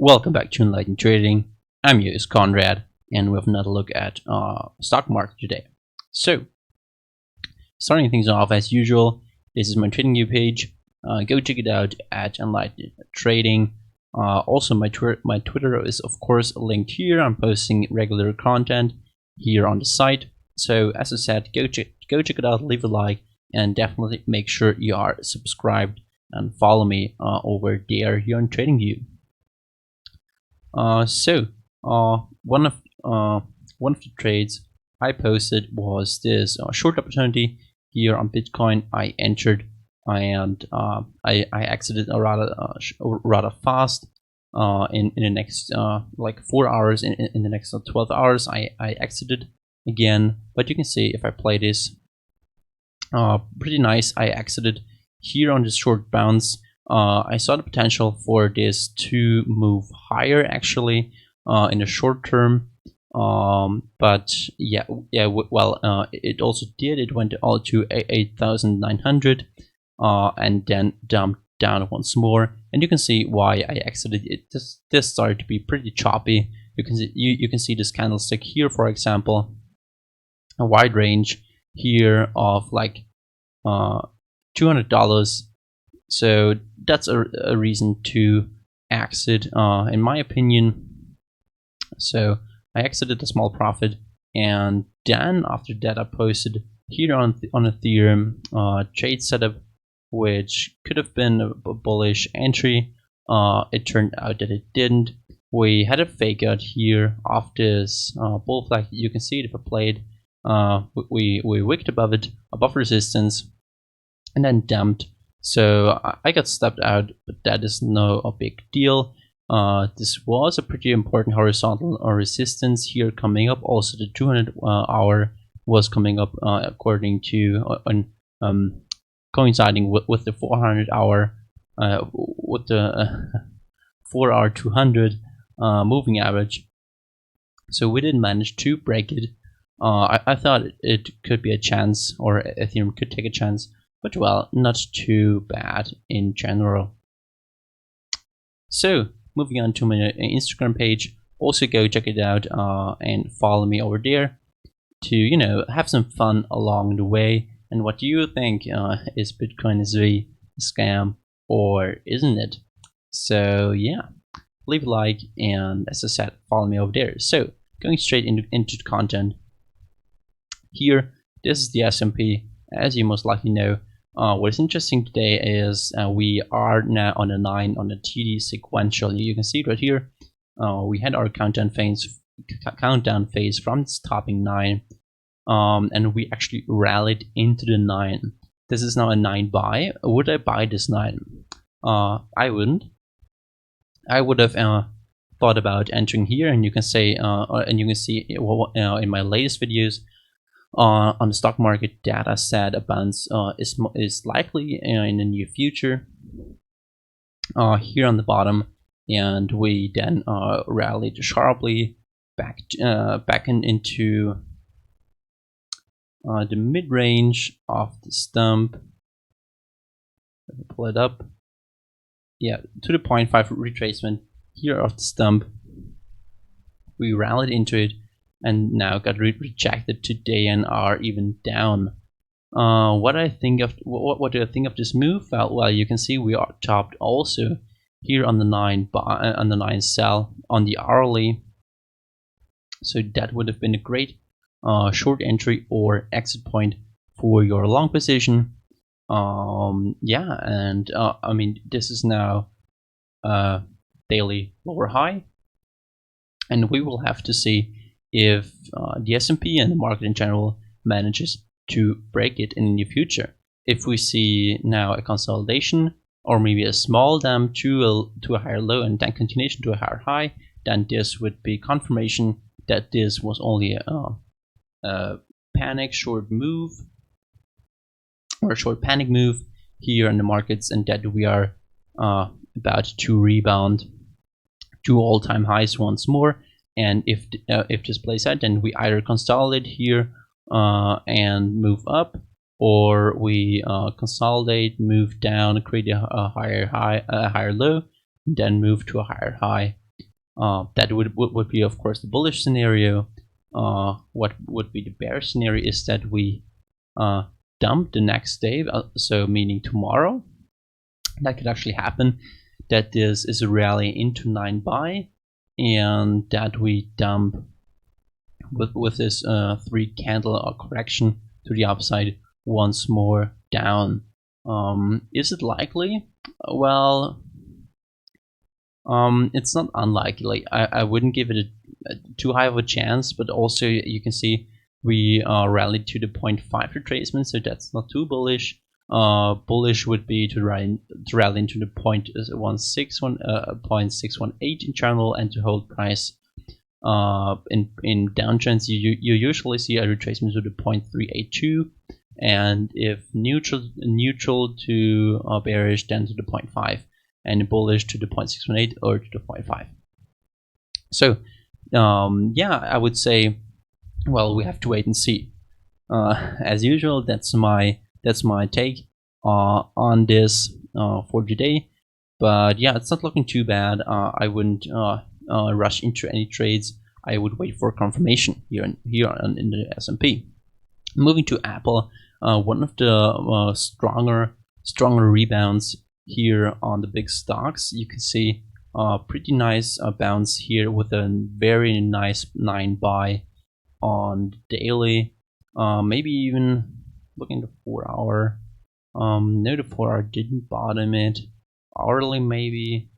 Welcome back to Enlightened Trading. I'm your host Conrad, and we have another look at stock market today. So, starting things off as usual, this is my TradingView page. Go check it out at EnlightenedTrading. Also, my Twitter is of course linked here. I'm posting regular content here on the site. So, as I said, go check it out, leave a like, and definitely make sure you are subscribed and follow me over there here on TradingView. One of the trades I posted was this short opportunity here on Bitcoin. I entered and I exited rather fast. In the next like 4 hours, in the next 12 hours, I exited again. But you can see if I play this, pretty nice. I exited here on this short bounce. I saw the potential for this to move higher actually in the short term, but it also did. It went all to 8,900 and then dumped down once more, and you can see why I exited it. This started to be pretty choppy. You can see this candlestick here, for example, a wide range here of like $200. So that's a reason to exit, in my opinion. So I exited a small profit, and then after that I posted here on Ethereum trade setup, which could have been a bullish entry. It turned out that it didn't. We had a fake out here of this bull flag. You can see it if I played. We wicked above it, above resistance, and then dumped. So I got stepped out, but that is no big deal. This was a pretty important horizontal resistance here coming up. Also, the 200 hour was coming up according to coinciding with the 400 hour, with the 4 hour 200 moving average. So we didn't manage to break it. I thought it could be a chance, or Ethereum could take a chance. But well, not too bad in general. So moving on to my Instagram page, also go check it out and follow me over there to have some fun along the way. And what do you think? Is Bitcoin a scam or isn't it? So yeah, leave a like, and as I said, follow me over there. So going straight into the content here, this is the S&P, as you most likely know. What is interesting today is we are now on a 9 on the TD sequential. You can see it right here. We had our countdown phase from this topping 9, and we actually rallied into the 9. This is now a 9 buy. Would I buy this 9? I wouldn't. I would have thought about entering here, and you can say, and you can see in my latest videos. On the stock market data set, a bounce is likely in the near future here on the bottom, and we then rallied sharply back into the mid-range of the stump. Let me pull it up. Yeah, to the 0.5 retracement here of the stump. We rallied into it, and now got rejected today and are even down. What do I think of this move? Well, you can see we are topped also here on the 9 sell on the hourly. So that would have been a great short entry or exit point for your long position. Yeah, and I mean, this is now daily lower high, and we will have to see if the S&P and the market in general manages to break it in the near future. If we see now a consolidation, or maybe a small dump to a higher low and then continuation to a higher high, then this would be confirmation that this was only a panic short move, or a short panic move here in the markets, and that we are about to rebound to all-time highs once more. And if this plays out, then we either consolidate here and move up, or we consolidate, move down, create a higher high, a higher low, then move to a higher high. That would be, of course, the bullish scenario. What would be the bearish scenario is that we dump the next day, so meaning tomorrow. That could actually happen, that this is a rally into 9 buy, and that we dump with this 3 candle correction to the upside once more down. Is it likely? Well, it's not unlikely. I wouldn't give it too high of a chance, but also you can see we rallied to the 0.5 retracement, so that's not too bullish. Bullish would be to rally into the 0.618 in channel and to hold price. In downtrends, you usually see a retracement to the 0.382, and if neutral to bearish, then to the 0.5, and bullish to the 0.618 or to the 0.5. So yeah, I would say, well, we have to wait and see. As usual, that's my take on this for today. But yeah, it's not looking too bad. I wouldn't rush into any trades. I would wait for confirmation here in the S&P. Moving to Apple, one of the stronger rebounds here on the big stocks. You can see pretty nice bounce here with a very nice 9 buy on the daily. Maybe even looking at the 4-hour. No, the 4-hour didn't bottom it. Hourly maybe.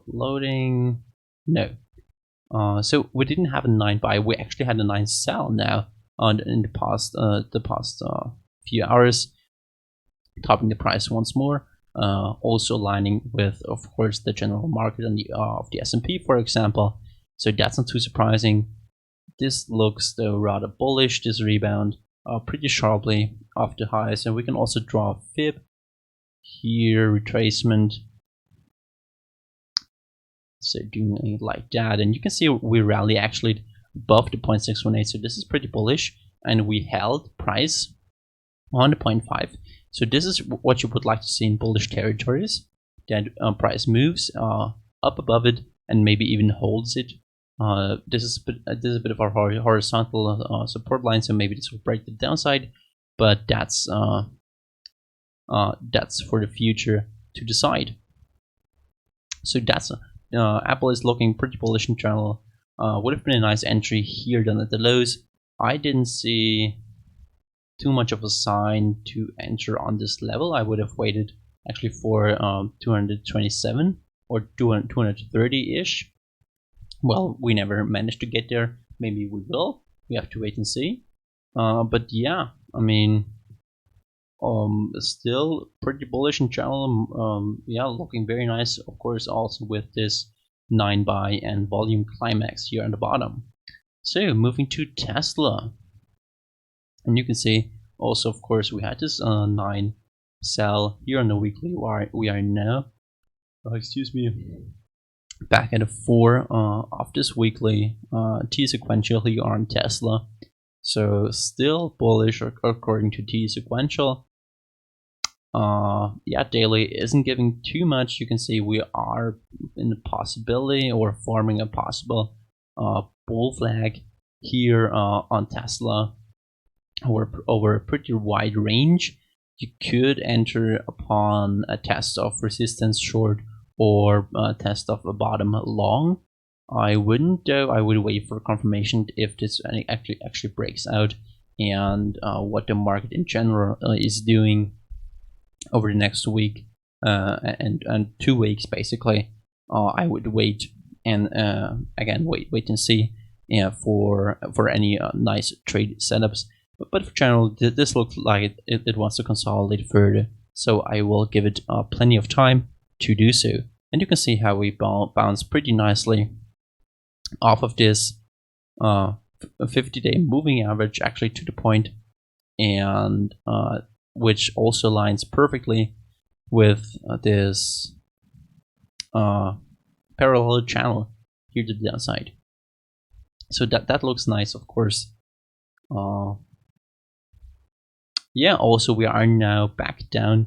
Loading. No. So we didn't have a 9 buy. We actually had a 9 sell now in the past few hours, topping the price once more. Also aligning with, of course, the general market and of the S&P, for example. So that's not too surprising. This looks though rather bullish, this rebound, pretty sharply off the highs, and we can also draw a fib here, retracement. So doing it like that, and you can see we rally actually above the 0.618, so this is pretty bullish, and we held price on the 0.5. So this is what you would like to see in bullish territories, that price moves up above it and maybe even holds it. This is a bit of our horizontal support line, so maybe this will break the downside, but that's for the future to decide. So that's Apple is looking pretty bullish in general. Would have been a nice entry here done at the lows. I didn't see too much of a sign to enter on this level. I would have waited actually for 227 or 230-ish. Well, we never managed to get there. Maybe we will. We have to wait and see. But yeah, I mean, still pretty bullish in general. Yeah, looking very nice. Of course, also with this 9 buy and volume climax here on the bottom. So moving to Tesla, and you can see also, of course, we had this 9 sell here on the weekly. We are now, excuse me, back at a 4 of this weekly T sequential here on Tesla. So still bullish according to T sequential. Yeah, daily isn't giving too much. You can see we are in the possibility or forming a possible bull flag here on Tesla over a pretty wide range. You could enter upon a test of resistance short or a test of a bottom long. I wouldn't though. I would wait for confirmation if this actually breaks out, and what the market in general is doing over the next week and 2 weeks basically. I would wait and again wait and see for any nice trade setups. But for general, this looks like it wants to consolidate further, so I will give it plenty of time to do so. And you can see how we bounce pretty nicely off of this 50-day moving average actually to the point, and which also aligns perfectly with this parallel channel here to the downside. So that looks nice, of course. Yeah, also we are now back down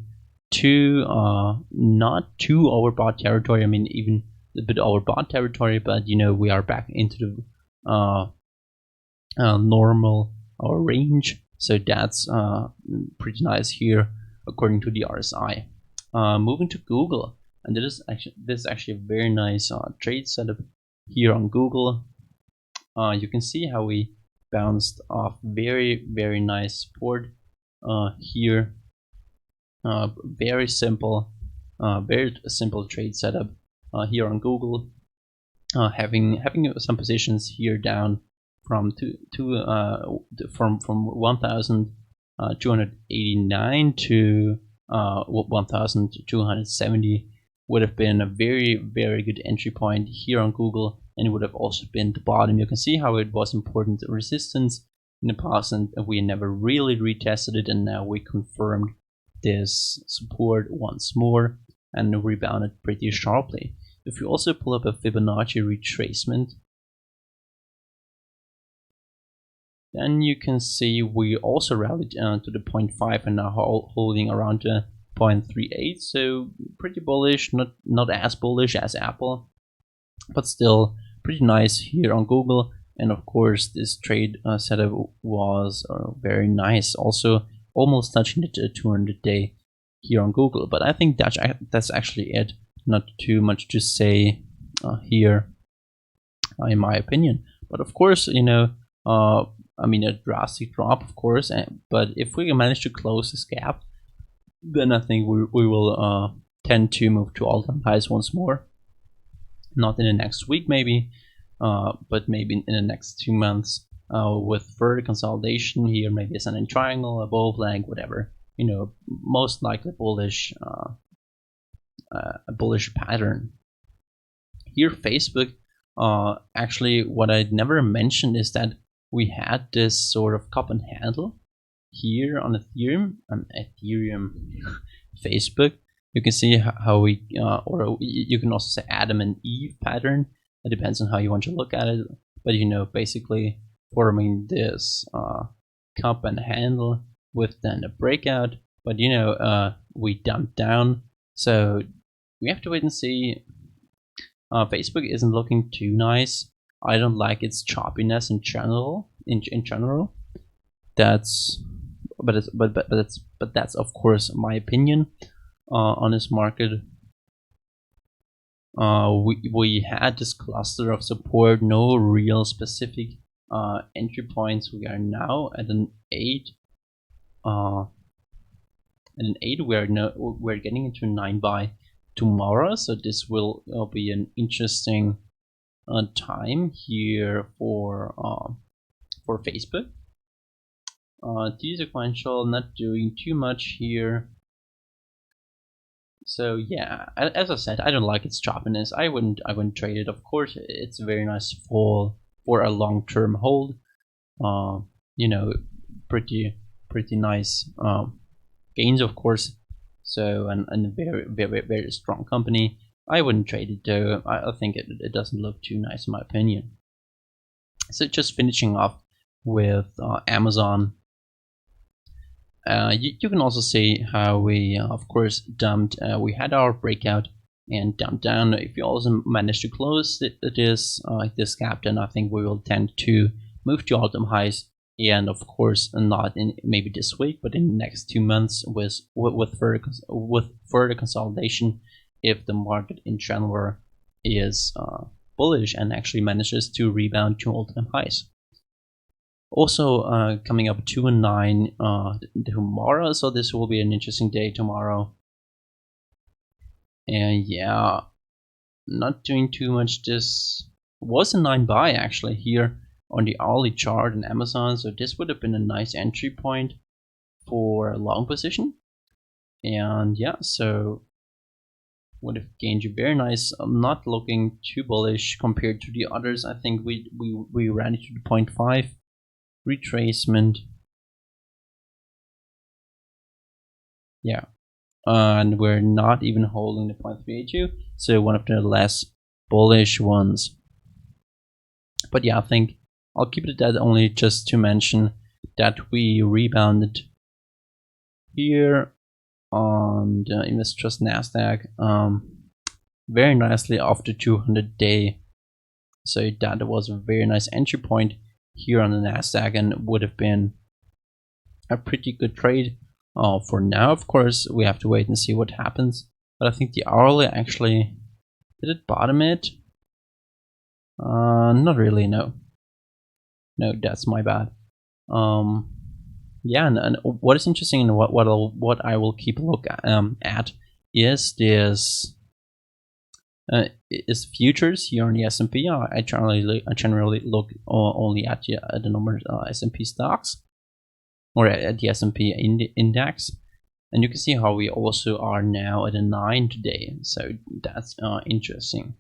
not too overbought territory. I mean, even a bit overbought territory, but you know, we are back into the normal range, so that's pretty nice here according to the RSI. Moving to Google, and this is actually a very nice trade setup here on Google. You can see how we bounced off very nice support here. Very simple trade setup here on Google. Having some positions here down from 1,289 to 1,270 would have been a very good entry point here on Google, and it would have also been the bottom. You can see how it was important resistance in the past, and we never really retested it, and now we confirmed this support once more and rebounded pretty sharply. If you also pull up a Fibonacci retracement, then you can see we also rallied to the 0.5 and now holding around the 0.38. So pretty bullish, not as bullish as Apple, but still pretty nice here on Google. And of course, this trade setup was very nice, also almost touching the 200-day here on Google. But I think that's actually it. Not too much to say here, in my opinion. But of course, you know, I mean, a drastic drop, of course. But if we manage to close this gap, then I think we will tend to move to all-time highs once more. Not in the next week, maybe, but maybe in the next 2 months with further consolidation here, maybe a ascending triangle, a bull flag, whatever. You know, most likely bullish. A bullish pattern. Here, Facebook, actually, what I never mentioned is that we had this sort of cup and handle here on Ethereum, Facebook. You can see how we, or you can also say Adam and Eve pattern. It depends on how you want to look at it. But you know, basically forming this cup and handle with then a breakout. But you know, we dumped down. So we have to wait and see. Facebook isn't looking too nice. I don't like its choppiness in general. In general, that's that's of course my opinion on this market. We had this cluster of support, no real specific entry points. We are now at an 8. And an 8, we're getting into 9 by tomorrow, so this will be an interesting time here for Facebook. T-sequential not doing too much here. So yeah, as I said, I don't like its choppiness. I wouldn't trade it. Of course, it's a very nice fall for a long-term hold. You know, pretty nice gains, of course. So and a very strong company. I wouldn't trade it though. I think it doesn't look too nice in my opinion. So just finishing off with Amazon. You can also see how we of course dumped. We had our breakout and dumped down. If you also manage to close this gap, then I think we will tend to move to all-time highs. And of course, not in maybe this week, but in the next 2 months with further consolidation, if the market in general is bullish and actually manages to rebound to all-time highs. Also, coming up 2 and 9 tomorrow, so this will be an interesting day tomorrow. And yeah, not doing too much. This was a 9 buy actually here on the hourly chart in Amazon, so this would have been a nice entry point for a long position. And yeah, so would have gained you very nice. I'm not looking too bullish compared to the others. I think we ran it to the 0.5 retracement. Yeah, and we're not even holding the 0.382, so one of the less bullish ones. But yeah, I think I'll keep it at that, only just to mention that we rebounded here on the Invest Trust Nasdaq very nicely after 200-day. So that was a very nice entry point here on the Nasdaq, and would have been a pretty good trade. For now, of course, we have to wait and see what happens. But I think the hourly actually, did it bottom it? Not really, no. No, that's my bad. Yeah, and what is interesting and what I will keep a look at is this is futures here on the S&P. I generally look only at the number S&P stocks, or at the S&P index, and you can see how we also are now at a 9 today. So that's interesting.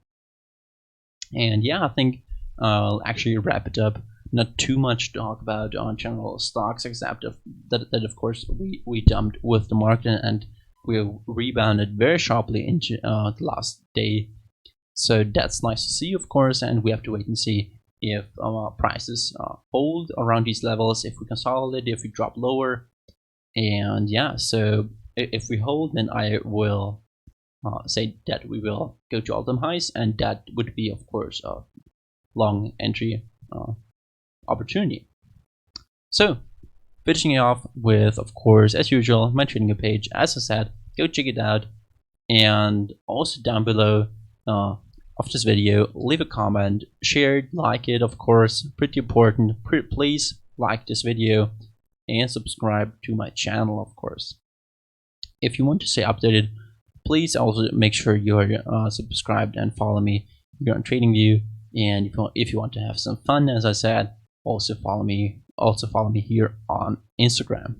And yeah, I think I'll actually wrap it up. Not too much to talk about on general stocks, except that of course we dumped with the market and we rebounded very sharply into the last day. So that's nice to see, of course, and we have to wait and see if our prices hold around these levels, if we consolidate, if we drop lower. And yeah, so if we hold, then I will say that we will go to all-time highs, and that would be, of course, a long entry opportunity. So finishing it off with, of course, as usual, my TradingView page. As I said, go check it out, and also down below of this video, leave a comment, share it, like it, of course, pretty important. Please like this video and subscribe to my channel, of course. If you want to stay updated, please also make sure you're subscribed and follow me here on TradingView. And if you want to have some fun, as I said, also follow me here on Instagram.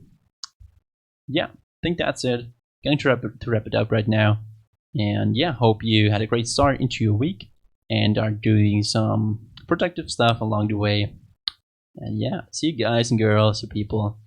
Yeah, I think that's it. Going to wrap it up right now. And yeah, hope you had a great start into your week and are doing some productive stuff along the way. And yeah, see you guys and girls, you people.